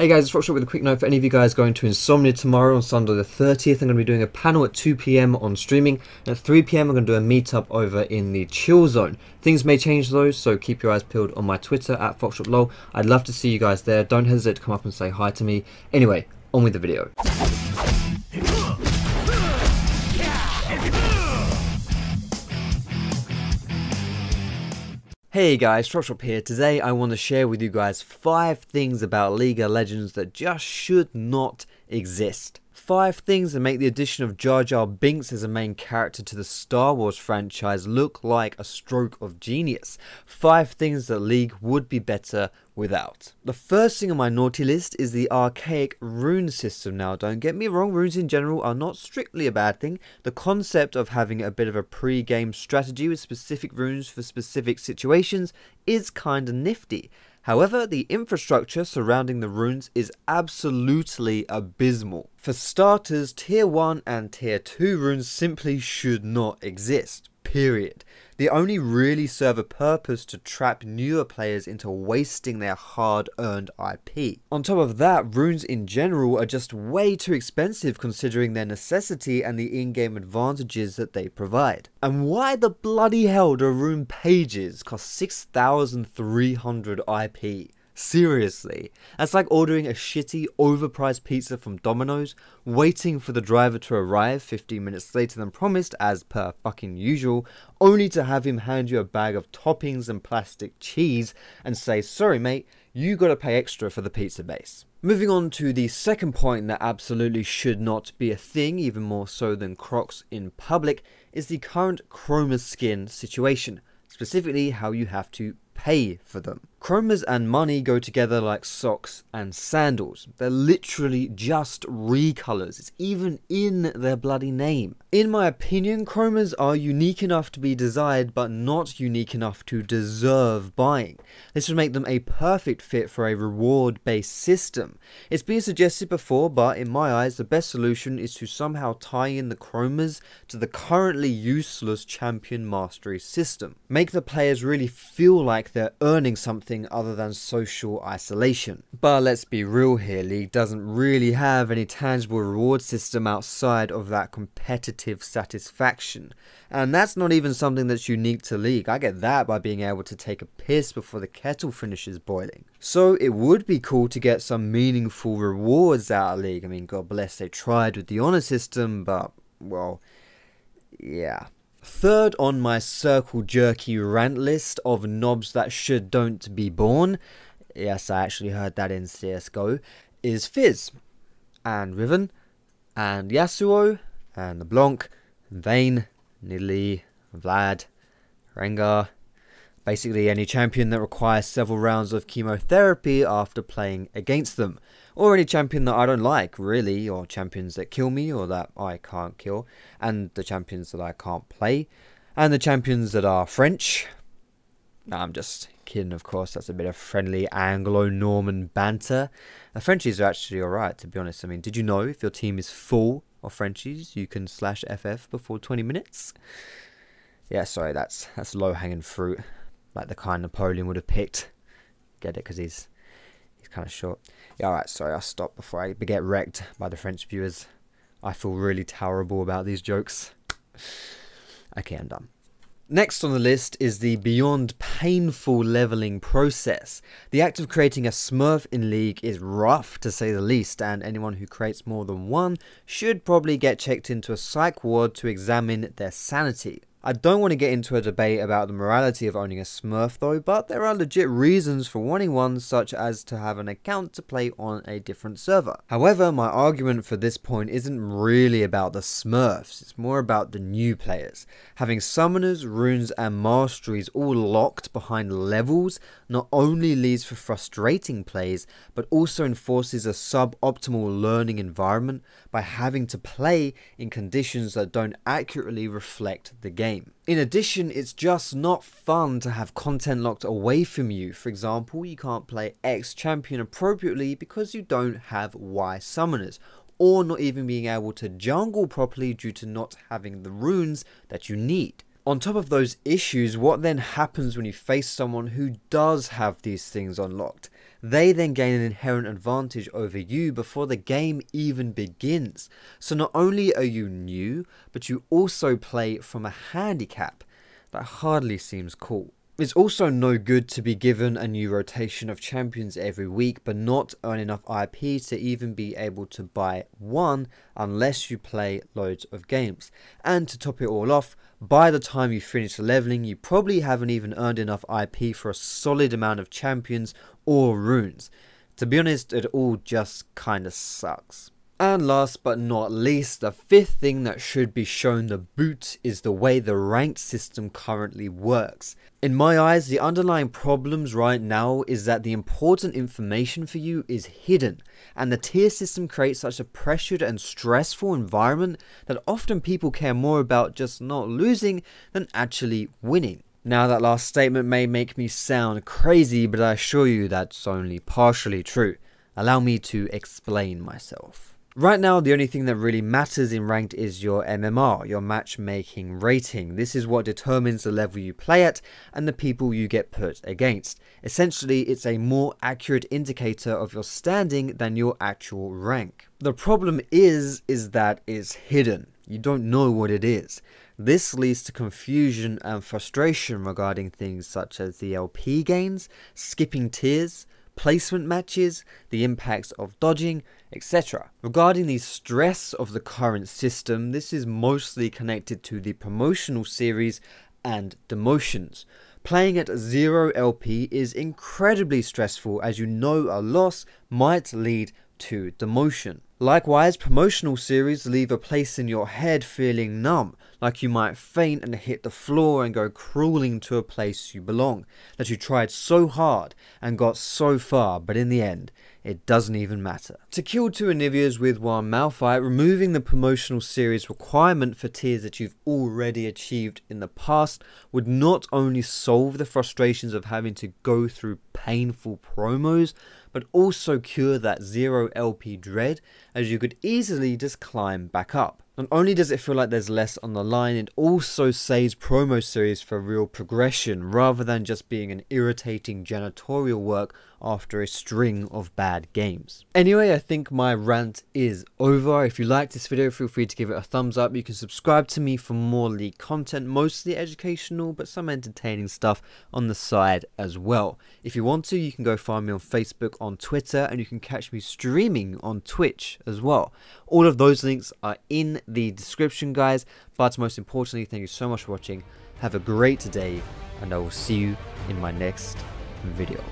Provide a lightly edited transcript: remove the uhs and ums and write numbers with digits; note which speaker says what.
Speaker 1: Hey guys, it's Foxdrop with a quick note for any of you guys going to Insomnia tomorrow on Sunday the 30th. I'm going to be doing a panel at 2 PM on streaming, and at 3 PM I'm going to do a meetup over in the chill zone. Things may change though, so keep your eyes peeled on my Twitter at FoxdropLol. I'd love to see you guys there. Don't hesitate to come up and say hi to me. Anyway, on with the video. Hey guys, Foxdrop here. Today I want to share with you guys 5 things about League of Legends that just should not exist. 5 things that make the addition of Jar Jar Binks as a main character to the Star Wars franchise look like a stroke of genius. 5 things that League would be better without. The first thing on my naughty list is the archaic rune system. Now don't get me wrong, runes in general are not strictly a bad thing. The concept of having a bit of a pre-game strategy with specific runes for specific situations is kinda nifty. However, the infrastructure surrounding the runes is absolutely abysmal. For starters, tier 1 and tier 2 runes simply should not exist. Period. They only really serve a purpose to trap newer players into wasting their hard-earned IP. On top of that, runes in general are just way too expensive considering their necessity and the in-game advantages that they provide. And why the bloody hell do rune pages cost 6,300 IP? Seriously, that's like ordering a shitty, overpriced pizza from Domino's, waiting for the driver to arrive 15 minutes later than promised as per fucking usual, only to have him hand you a bag of toppings and plastic cheese and say, sorry mate, you gotta pay extra for the pizza base. Moving on to the second point that absolutely should not be a thing, even more so than Crocs in public, is the current Chroma skin situation, specifically how you have to pay for them. Chromas and money go together like socks and sandals. They're literally just recolors. It's even in their bloody name. In my opinion, chromas are unique enough to be desired but not unique enough to deserve buying. This would make them a perfect fit for a reward based system. It's been suggested before, but in my eyes the best solution is to somehow tie in the chromas to the currently useless champion mastery system. Make the players really feel like they're earning something other than social isolation. But let's be real here, League doesn't really have any tangible reward system outside of that competitive satisfaction. And that's not even something that's unique to League. I get that by being able to take a piss before the kettle finishes boiling. So it would be cool to get some meaningful rewards out of League. I mean, God bless they tried with the honor system, but, well, yeah. Third on my circle jerky rant list of knobs that should don't be born, yes I actually heard that in CSGO, is Fizz, and Riven, and Yasuo, and LeBlanc, and Vayne, Nidalee, Vlad, Rengar, basically any champion that requires several rounds of chemotherapy after playing against them. Or any champion that I don't like, really, or champions that kill me or that I can't kill, and the champions that I can't play, and the champions that are French. No, I'm just kidding, of course, that's a bit of friendly Anglo-Norman banter. The Frenchies are actually alright, to be honest. I mean, did you know if your team is full of Frenchies, you can /FF before 20 minutes? Yeah, sorry, that's low-hanging fruit, like the kind Napoleon would have picked. Get it, because he's kind of short. Yeah, alright, sorry, I'll stop before I get wrecked by the French viewers. I feel really terrible about these jokes. Okay, I'm done. Next on the list is the beyond painful leveling process. The act of creating a Smurf in League is rough to say the least, and anyone who creates more than one should probably get checked into a psych ward to examine their sanity. I don't want to get into a debate about the morality of owning a Smurf though, but there are legit reasons for wanting one, such as to have an account to play on a different server. However, my argument for this point isn't really about the Smurfs, it's more about the new players. Having summoners, runes and masteries all locked behind levels not only leads for frustrating plays, but also enforces a suboptimal learning environment by having to play in conditions that don't accurately reflect the game. In addition, it's just not fun to have content locked away from you. For example, you can't play X champion appropriately because you don't have Y summoners, or not even being able to jungle properly due to not having the runes that you need. On top of those issues, what then happens when you face someone who does have these things unlocked? they then gain an inherent advantage over you before the game even begins. So not only are you new, but you also play from a handicap. That hardly seems cool. It's also no good to be given a new rotation of champions every week but not earn enough IP to even be able to buy one unless you play loads of games. And to top it all off, by the time you finish leveling, you probably haven't even earned enough IP for a solid amount of champions or runes. To be honest, it all just kinda sucks. And last but not least, the fifth thing that should be shown the boot is the way the ranked system currently works. In my eyes, the underlying problems right now is that the important information for you is hidden, and the tier system creates such a pressured and stressful environment that often people care more about just not losing than actually winning. Now, that last statement may make me sound crazy, but I assure you that's only partially true. Allow me to explain myself. Right now, the only thing that really matters in ranked is your MMR, your matchmaking rating. This is what determines the level you play at and the people you get put against. Essentially, it's a more accurate indicator of your standing than your actual rank. The problem is that it's hidden. You don't know what it is. This leads to confusion and frustration regarding things such as the LP gains, skipping tiers, placement matches, the impacts of dodging, etc. Regarding the stress of the current system, this is mostly connected to the promotional series and demotions. Playing at 0 LP is incredibly stressful as you know a loss might lead to demotion. Likewise, promotional series leave a place in your head feeling numb, like you might faint and hit the floor and go crawling to a place you belong, that you tried so hard and got so far, but in the end, it doesn't even matter. To kill 2 Anivias with 1 Malphite, removing the promotional series requirement for tiers that you've already achieved in the past would not only solve the frustrations of having to go through painful promos, but also cure that 0 LP dread, as you could easily just climb back up. Not only does it feel like there's less on the line, it also saves promo series for real progression rather than just being an irritating janitorial work after a string of bad games. Anyway, I think my rant is over. If you liked this video, feel free to give it a thumbs up. You can subscribe to me for more League content, mostly educational, but some entertaining stuff on the side as well. If you want to, you can go find me on Facebook, on Twitter, and you can catch me streaming on Twitch as well. All of those links are in the description, guys. But most importantly, thank you so much for watching. Have a great day, and I will see you in my next video.